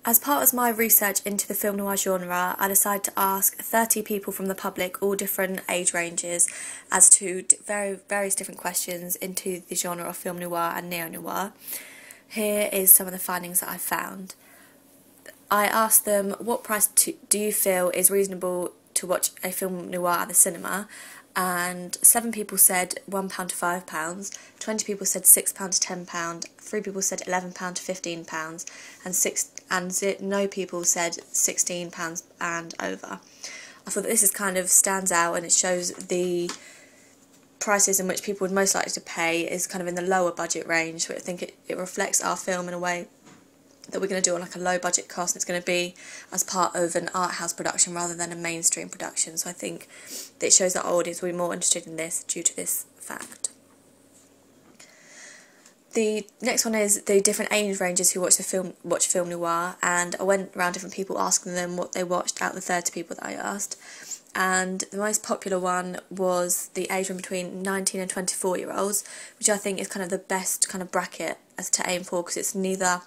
As part of my research into the film noir genre, I decided to ask 30 people from the public, all different age ranges, as to various different questions into the genre of film noir and neo-noir. Here is some of the findings that I found. I asked them, what price do you feel is reasonable to watch a film noir at the cinema? And 7 people said £1 to £5, 20 people said £6 to £10, 3 people said £11 to £15, and no people said £16 and over. I thought that this is kind of stands out, and it shows the prices in which people would most likely to pay is kind of in the lower budget range. So I think it reflects our film in a way that we're going to do on like a low budget cost. It's going to be as part of an art house production rather than a mainstream production. So I think that it shows that our audience will be more interested in this due to this fact. The next one is the different age ranges who watch film noir, and I went around different people asking them what they watched out of the 30 people that I asked. And the most popular one was the age range between 19 and 24-year-olds, which I think is kind of the best kind of bracket as to aim for, because it's neither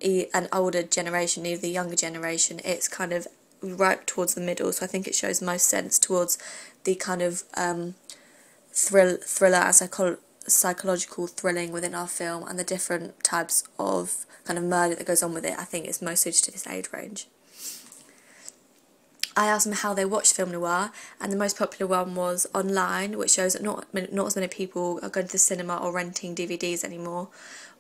an older generation, neither the younger generation. It's kind of right towards the middle, so I think it shows most sense towards the kind of thriller and psychological thrilling within our film, and the different types of kind of murder that goes on with it. I think it's most suited to this age range. I asked them how they watched film noir, and the most popular one was online, which shows that not as many people are going to the cinema or renting DVDs anymore,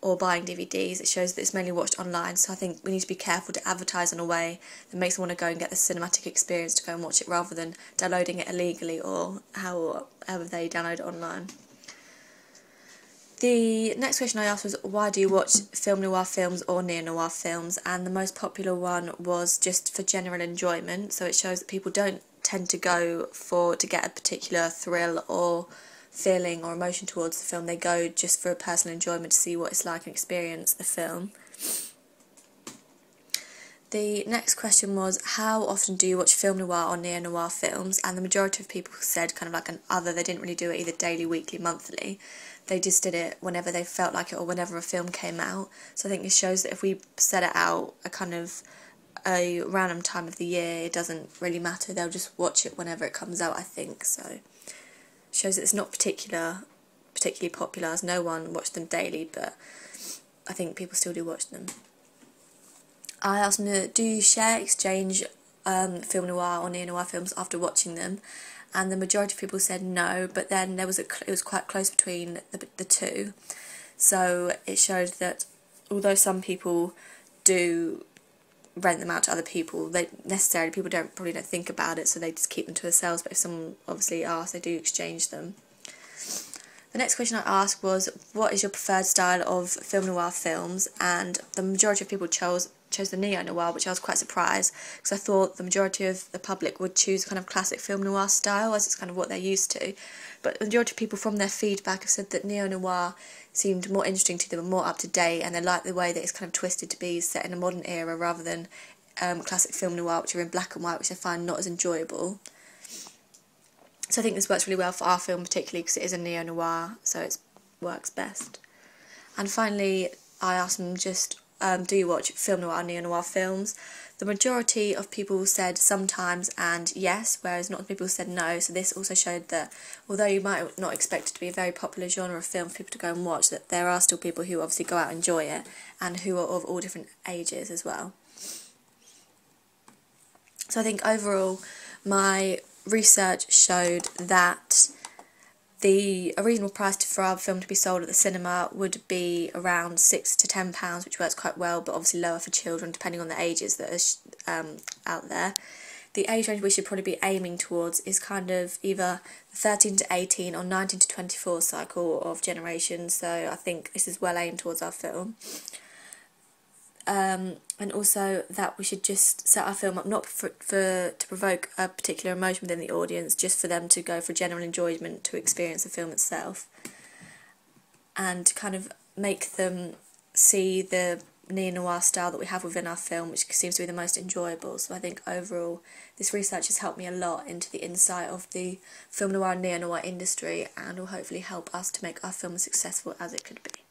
or buying DVDs. It shows that it's mainly watched online, so I think we need to be careful to advertise in a way that makes them want to go and get the cinematic experience to go and watch it, rather than downloading it illegally or however they download it online. The next question I asked was, why do you watch film noir films or neo-noir films? And the most popular one was just for general enjoyment, so it shows that people don't tend to go to get a particular thrill or feeling or emotion towards the film. They go just for a personal enjoyment, to see what it's like and experience the film. The next question was, how often do you watch film noir or neo-noir films? And the majority of people said kind of like an other. They didn't really do it either daily, weekly, monthly. They just did it whenever they felt like it or whenever a film came out. So I think it shows that if we set it out a random time of the year, it doesn't really matter. They'll just watch it whenever it comes out, I think. So it shows that it's not particularly popular, as no one watched them daily, but I think people still do watch them. I asked them, do you exchange film noir or neo-noir films after watching them? And the majority of people said no, but then it was quite close between the two. So it showed that although some people do rent them out to other people, people probably don't think about it, so they just keep them to themselves. But if someone obviously asks, they do exchange them. The next question I asked was, what is your preferred style of film noir films? And the majority of people chose the neo-noir, which I was quite surprised, because I thought the majority of the public would choose kind of classic film noir style, as it's kind of what they're used to. But the majority of people from their feedback have said that neo-noir seemed more interesting to them and more up to date, and they like the way that it's kind of twisted to be set in a modern era rather than classic film noir, which are in black and white, which I find not as enjoyable. So I think this works really well for our film, particularly because it is a neo-noir, so it works best. And finally, I asked them just, do you watch film noir and neo-noir films? The majority of people said sometimes and yes, whereas not people said no. So this also showed that although you might not expect it to be a very popular genre of film for people to go and watch, that there are still people who obviously go out and enjoy it, and who are of all different ages as well. So I think overall my research showed that a reasonable price for our film to be sold at the cinema would be around £6 to £10, which works quite well, but obviously lower for children depending on the ages that are out there. The age range we should probably be aiming towards is kind of either 13 to 18 or 19 to 24 cycle of generation, so I think this is well aimed towards our film. And also that we should just set our film up not to provoke a particular emotion within the audience, just for them to go for general enjoyment, to experience the film itself, and to kind of make them see the neo-noir style that we have within our film, which seems to be the most enjoyable. So I think overall this research has helped me a lot into the insight of the film noir and neo-noir industry, and will hopefully help us to make our film as successful as it could be.